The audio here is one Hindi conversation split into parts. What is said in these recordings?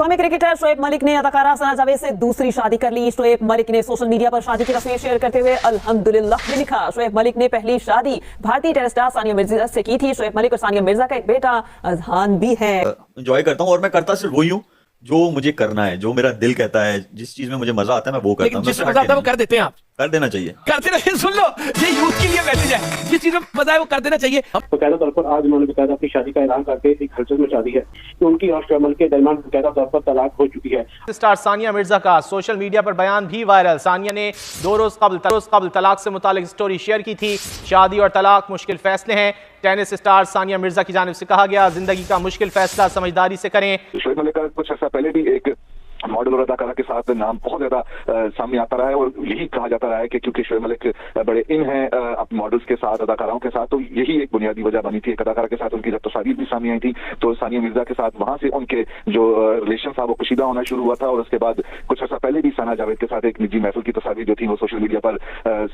कौमी क्रिकेटर शोएब मलिक ने अदाकारा सना जावेद से दूसरी शादी कर ली। शोएब मलिक ने सोशल मीडिया पर शादी की तस्वीर शेयर करते हुए अल्हम्दुलिल्लाह भी लिखा। शोएब मलिक ने पहली शादी भारतीय टेनिस स्टार सानिया मिर्जा से की थी। शोएब मलिक और सानिया मिर्जा का एक बेटा अजहान भी है। एंजॉय करता हूँ और मैं करता सिर्फ वही हूँ जो मुझे करना है, जो मेरा दिल कहता है, जिस चीज में मुझे मजा आता है मैं वो करता हूँ। जिसमें मजा आता है वो कर देते हैं आप। कर देना चाहिए, करते रहिए। सुन लो, ये यूथ के लिए मैसेज है, जिस चीज में मजा है वो कर देना चाहिए। तो बकायदा तौर पर आज उन्होंने बकायदा अपनी शादी का ऐलान करके एक हलचल मचा दी है कि उनकी और शोएब मलिक के दरमियान बकायदा तौर पर तलाक हो चुकी है। स्टार सानिया मिर्जा का सोशल मीडिया पर बयान भी वायरल। सानिया ने 2 रोज कबल तलाक से मुतालिक स्टोरी शेयर की थी। शादी और तलाक मुश्किल फैसले हैं। टेनिस स्टार सानिया मिर्जा की जानिब से कहा गया, जिंदगी का मुश्किल फैसला समझदारी से करें। शोएब मलिक का कुछ अर्सा पहले भी एक मॉडल और अदाकारा के साथ नाम बहुत ज्यादा सामने आता रहा है और यही कहा जाता रहा है कि क्योंकि शोएब मलिक बड़े इन हैं अपने मॉडल्स के साथ, अदाकाराओं के साथ, तो यही एक बुनियादी वजह बनी थी। एक अदाकारा के साथ उनकी जब तस्वीर भी सामने आई थी तो सानिया मिर्जा के साथ वहां से उनके जो रिलेशन था वो कशीदा होना शुरू हुआ था और उसके बाद कुछ अर्सा पहले भी सना जावेद के साथ एक निजी महफिल की तस्वीर जो थी वो सोशल मीडिया पर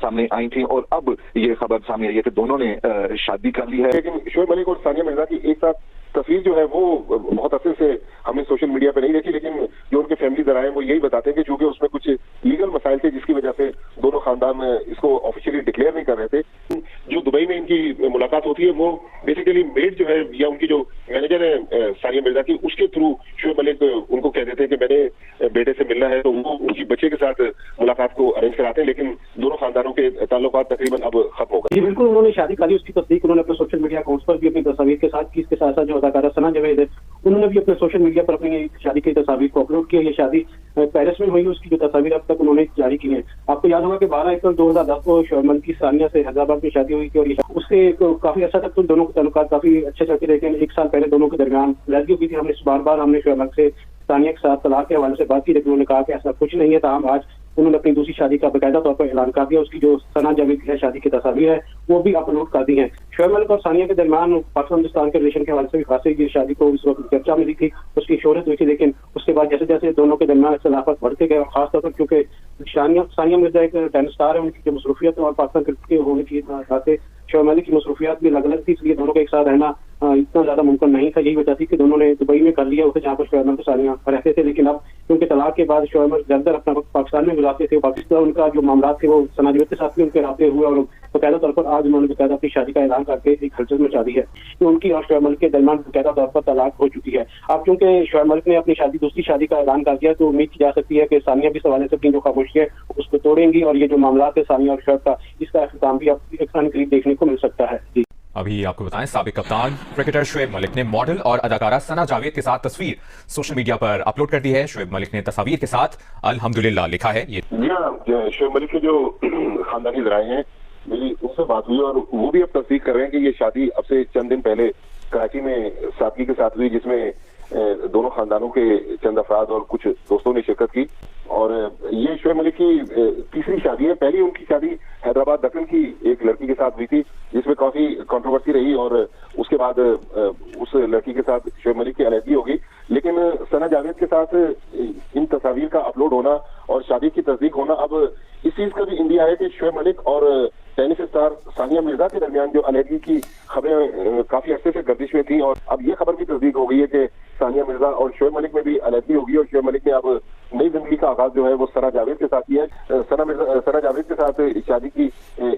सामने आई थी और अब ये खबर सामने आई है कि दोनों ने शादी कर ली है। लेकिन शोएब मलिक और सानिया मिर्जा की एक साथ तस्वीर जो है वो बहुत अरसे से हमने सोशल मीडिया पे नहीं देखी, लेकिन जो उनके फैमिली जराए हैं वो यही बताते हैं कि चूंकि उसमें कुछ लीगल मसाइल थे जिसकी वजह से दोनों खानदान इसको ऑफिशियली डिक्लेयर नहीं कर रहे थे। जो दुबई में इनकी मुलाकात होती है वो बेसिकली मेड जो है या उनकी जो मैनेजर है सानिया मिर्जा की, उसके थ्रू शोएब मलिक उनको कह देते हैं कि मैंने बेटे से मिलना है, तो वो उनकी बच्चे के साथ मुलाकात को अरेंज कराते हैं। लेकिन दोनों खानदानों के ताल्लुकात तकरीबन अब खत्म हो गए। जी बिल्कुल, उन्होंने शादी कर ली, उसकी तस्दीक उन्होंने अपने सोशल मीडिया अकाउंट्स पर भी अपनी तस्वीर के साथ की। इसके साथ साथ जो अदाकारा सना जावेद है उन्होंने भी अपने सोशल मीडिया पर अपनी शादी की तस्वीर को अपलोड किया। ये शादी पेरिस में हुई, उसकी जो तस्वीर अब तक उन्होंने जारी की है। आपको याद होगा कि 12 अप्रैल 2010 को शोएब मलिक की सानिया से हैदराबाद में शादी हुई थी और उससे काफी अच्छा तक तो दोनों के ताल्लुकात काफी अच्छे चलते रहे। लेकिन 1 साल पहले दोनों के दरमियान लड़की हुई थी। हमने बार बार शोएब मलिक से सानिया के साथ तलाक के हवाले से बात की, लेकिन उन्होंने कहा कि ऐसा कुछ नहीं है। तमाम आज उन्होंने अपनी दूसरी शादी का बाकायदा तौर पर ऐलान कर दिया। उसकी जो सना जावेद की शादी की तस्वीर है वो भी अपलोड कर दी है। शोएब मलिक और सानिया के दरमियान पाकिस्तान हिंदुस्तान के रिलेशन के हवाले से भी खासी की शादी को इस वक्त चर्चा मिली थी, उसकी शोहरत हुई थी। लेकिन उसके बाद जैसे जैसे दोनों के दरमियान इख्तिलाफात बढ़ते गए, और खासतौर पर क्योंकि सानिया मिर्जा एक टेनिस स्टार है, उनकी जो मसरूफियत और पाकिस्तान क्रिकेट के होने की साथ शोएब मलिक की मसरूफियात भी अलग अलग थी, इसलिए दोनों के एक साथ रहना इतना ज्यादा मुमकिन नहीं था। यही वजह थी कि दोनों ने दुबई में कर लिया उसे, जहाँ पर शोएब मलिक सानिया रहते थे। लेकिन अब क्योंकि तलाक के बाद शोएब मलिक ज्यादातर अपना वक्त पाकिस्तान में गुजारते थे, पाकिस्तान उनका जो मामला थे वो सना जावेद के साथ भी उनके रास्ते हुए और बकायदा तौर पर आज उन्होंने बकायदा अपनी शादी का ऐलान करके एक हलचल मचा दी है कि उनकी और शोएब मलिक के दरमियान बकायदा तौर पर तलाक हो चुकी है। अब चूंकि शोएब मलिक ने अपनी दूसरी शादी का ऐलान कर दिया तो उम्मीद की जा सकती है कि सानिया भी इस हवाले से अपनी जो खामोशी है उसको तोड़ेंगी और ये जो मामला है सानिया और शोएब का, इसका अख्ताम भी अब एक करीब देखने को मिल सकता है। जी अभी आपको बताएं, साबिक कप्तान क्रिकेटर शोएब मलिक ने मॉडल और अदाकारा सना जावेद के साथ तस्वीर सोशल मीडिया पर अपलोड कर दी है। शोएब मलिक ने तस्वीर के साथ अल्हम्दुलिल्लाह लिखा है। ये शोएब मलिक के जो खानदानी जराए हैं मेरी उनसे बात हुई और वो भी अब तस्दीक कर रहे हैं कि ये शादी अब से चंद दिन पहले कराची में सादगी के साथ हुई, जिसमें दोनों खानदानों के चंद अफराद और कुछ दोस्तों ने शिरकत की। और ये शोएब मलिक की तीसरी शादी है। पहली उनकी शादी हैदराबाद दक्कन की एक लड़की के साथ हुई थी जिसमें काफी कंट्रोवर्सी रही और उसके बाद उस लड़की के साथ शोएब मलिक की अलहदगी होगी। लेकिन सना जावेद के साथ इन तस्वीर का अपलोड होना और शादी की तस्दीक होना अब इस चीज का भी इंडिया है कि शोएब मलिक और टेनिस स्टार सानिया मिर्जा के दरमियान जो अलहदगी की खबरें काफी अर्से से गर्दिश में थी और अब ये खबर भी तस्दीक हो गई है कि सानिया मिर्जा और शोएब मलिक में भी अलहदगी होगी और शोएब मलिक ने अब नई जिंदगी का आगाज जो है वो सना जावेद के साथ किया है। सना जावेद के साथ शादी की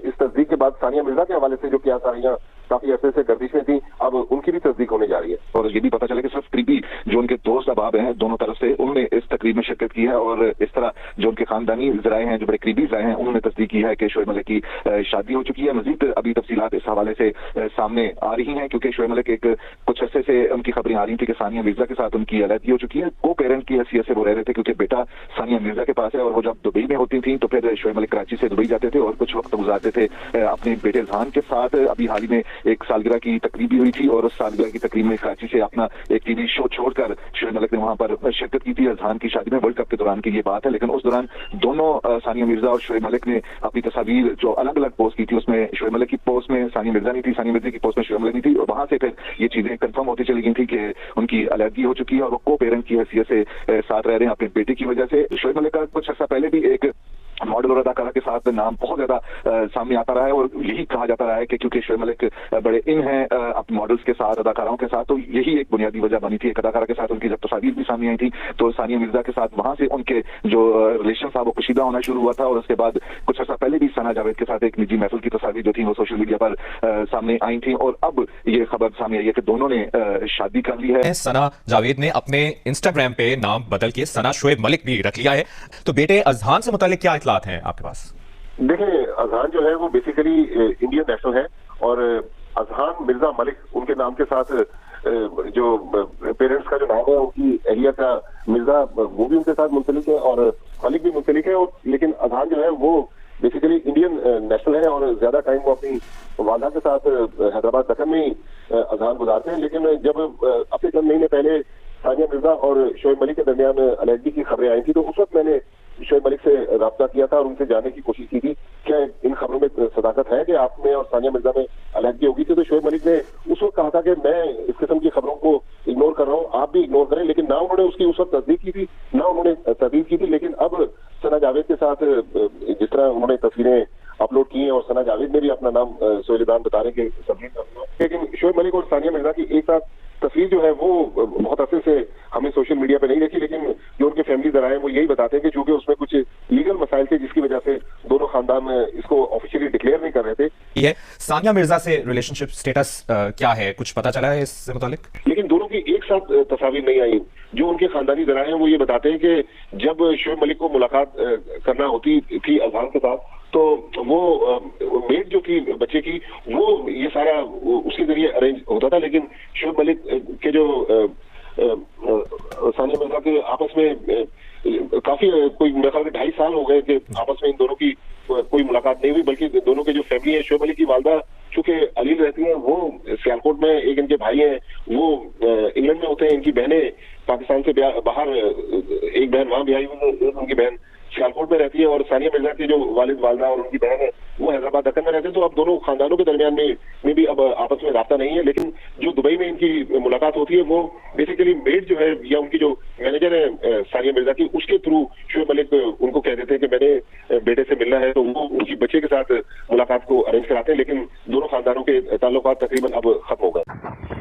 इस तस्दीक के बाद सानिया मिर्जा के हवाले से जो क्या सानिया काफी अर्से से गर्दिश में थी, अब उनकी भी तस्दीक होने जा रही है। और ये भी पता चला कि सिर्फ करीबी जो उनके दोस्त अहबाब हैं दोनों तरफ से, उन्होंने इस तकरीब में शिरकत की है और इस तरह जो उनके खानदानी जराए हैं, जो बड़े करीबी जराए हैं, उन्होंने तस्दीक की है कि शोएब मलिक की शादी हो चुकी है। मजीद अभी तफसीलात इस हवाले से सामने आ रही हैं क्योंकि शोएब मलिक एक कुछ अर्से से उनकी खबरें आ रही थी कि सानिया मिर्जा के साथ उनकी अलहदगी हो चुकी है। को पेरेंट की हैसियत से वो रह रहे थे क्योंकि बेटा सानिया मिर्जा के पास है और वो जब दुबई में होती थी तो फिर शोएब मलिक कराची से दुबई जाते थे और कुछ वक्त गुजारते थे अपने बेटे अजहान के साथ। अभी हाल ही में एक सालगिरह की तकरीब भी हुई थी और उस सालगिरह की तकरीब में कराची से अपना एक टीवी शो छोड़कर शोएब मलिक ने वहां पर शिरकत की थी अजहान की शादी में। वर्ल्ड कप के दौरान की ये बात है, लेकिन उस दौरान दोनों सानिया मिर्जा और शोएब मलिक ने अपनी तस्वीर जो अलग अलग पोस्ट की थी उसमें शोएब मलिक की पोस्ट में सानिया मिर्जा नहीं थी, सानिया मिर्जा की पोस्ट में शोएब मलिक नहीं थी और वहां से फिर ये चीजें कंफर्म होती चली गई थी कि उनकी अलहदगी हो चुकी है और वो को पेरेंट की हैसियत से साथ रह रहे हैं अपने बेटे की वजह से। शोएब मलिक का कुछ अर्सा पहले भी एक मॉडल और अदाकारा के साथ नाम बहुत ज्यादा सामने आता रहा है और यही कहा जाता रहा है कि क्योंकि शोएब मलिक बड़े इन हैं अपने मॉडल्स के साथ, अदाकाराओं के साथ, तो यही एक बुनियादी वजह बनी थी। एक अदाकारा के साथ उनकी जब तस्वीर भी सामने आई थी तो सानिया मिर्जा के साथ वहां से उनके जो रिलेशन था वो कशीदा होना शुरू हुआ था और उसके बाद कुछ अर्सा पहले भी सना जावेद के साथ एक निजी महफिल की तस्वीर जो थी वो सोशल मीडिया पर सामने आई थी और अब ये खबर सामने आई है कि दोनों ने शादी कर ली है। सना जावेद ने अपने इंस्टाग्राम पे नाम बदल के सना शोएब मलिक भी रख लिया है। तो बेटे अजहान से मुतालिक क्या इतलात हैं आपके पास? देखिए, अजहान जो है वो बेसिकली इंडियन नेशनल है और अजहान मिर्जा मलिक उनके नाम के साथ जो पेरेंट्स का जो नाम है उनकी एहलिया का मिर्जा वो भी उनके साथ मुंसलिक है और मलिक भी मुंसलिक है और लेकिन अजहान जो है वो बेसिकली इंडियन नेशनल है और ज्यादा टाइम वो अपनी वालदा के साथ हैदराबाद दक्कन में ही अजहान गुजारते हैं। लेकिन जब अपने चंद महीने पहले सानिया मिर्जा और शोएब मलिक के दरमियान अलहदगी की खबरें आई थी तो उस वक्त मैंने शोएब मलिक से राब्ता किया था और उनसे जानने की कोशिश की थी क्या इन खबरों में सदाकत है कि आप में और सानिया मिर्जा में अलहदगी होगी थी। तो शोएब मलिक ने उस वक्त कहा था कि मैं इस किस्म की खबरों को इग्नोर कर रहा हूँ, आप भी इग्नोर करें, लेकिन ना उन्होंने उसकी उस वक्त तस्दीक की थी ना उन्होंने तस्दीक की थी। लेकिन अब सना जावेद के साथ जिस तरह उन्होंने तस्वीरें अपलोड की हैं और सना जावेद ने भी अपना नाम सोहेल बता रहे कि लेकिन शोएब मलिक और सानिया मिर्जा की एक साथ तस्वीर जो है वो बहुत अरसे से हमने सोशल मीडिया पे नहीं देखी, लेकिन जो उनके फैमिली जराए हैं वो यही बताते हैं कि चूंकि उसमें कुछ लीगल मसाइल थे जिसकी वजह से दोनों खानदान इसको ऑफिशियली डिक्लेयर नहीं कर रहे थे। ये सानिया मिर्जा से रिलेशनशिप स्टेटस क्या है, कुछ पता चला है इससे मुतालिक? लेकिन दोनों की एक साथ तस्वीर नहीं आई। जो उनके खानदानी जराए हैं वो ये बताते हैं कि जब शोएब मलिक को मुलाकात करना होती थी अजहान के साथ तो वो मेड जो थी बच्चे की वो ये सारा उसके जरिए अरेंज होता था, लेकिन शोएब मलिक के जो सानिया मिर्जा के आपस में काफी कोई मेरे ख्याल 2.5 साल हो गए कि आपस में इन दोनों की कोई मुलाकात नहीं हुई, बल्कि दोनों के जो फैमिली है शोएब मलिक की वालदा चूंकि अलील रहती हैं वो सियालकोट में, एक इनके भाई हैं वो इंग्लैंड में होते हैं, इनकी बहनें पाकिस्तान से बाहर, एक बहन वहां ब्याही हुई है, एक उनकी बहन सियालकोट में रहती है और सानिया मिर्जा के जो वालिद वालदा और उनकी बहन है वो हैदराबाद दक्कन में रहते हैं। तो अब दोनों खानदानों के दरमियान में भी अब आपस में राब्ता नहीं है, लेकिन जो दुबई में इनकी मुलाकात होती है वो बेसिकली मेड जो है या उनकी जो मैनेजर है सानिया मिर्जा की उसके थ्रू शोएब मलिक उनको कह देते हैं कि मैंने बेटे से मिलना है, तो वो उनकी बच्चे के साथ मुलाकात को अरेंज कराते हैं। लेकिन दोनों खानदानों के ताल्लुकात तकरीबन अब खत्म हो गए।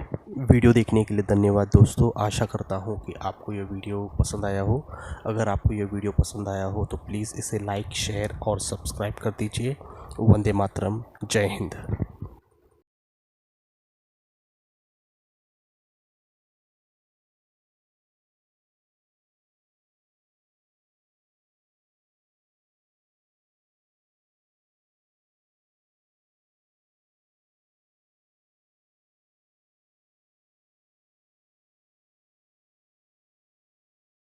वीडियो देखने के लिए धन्यवाद दोस्तों। आशा करता हूँ कि आपको ये वीडियो पसंद आया हो। अगर आपको ये वीडियो पसंद आया हो तो प्लीज़ इसे लाइक, शेयर और सब्सक्राइब कर दीजिए। वंदे मातरम। जय हिंद।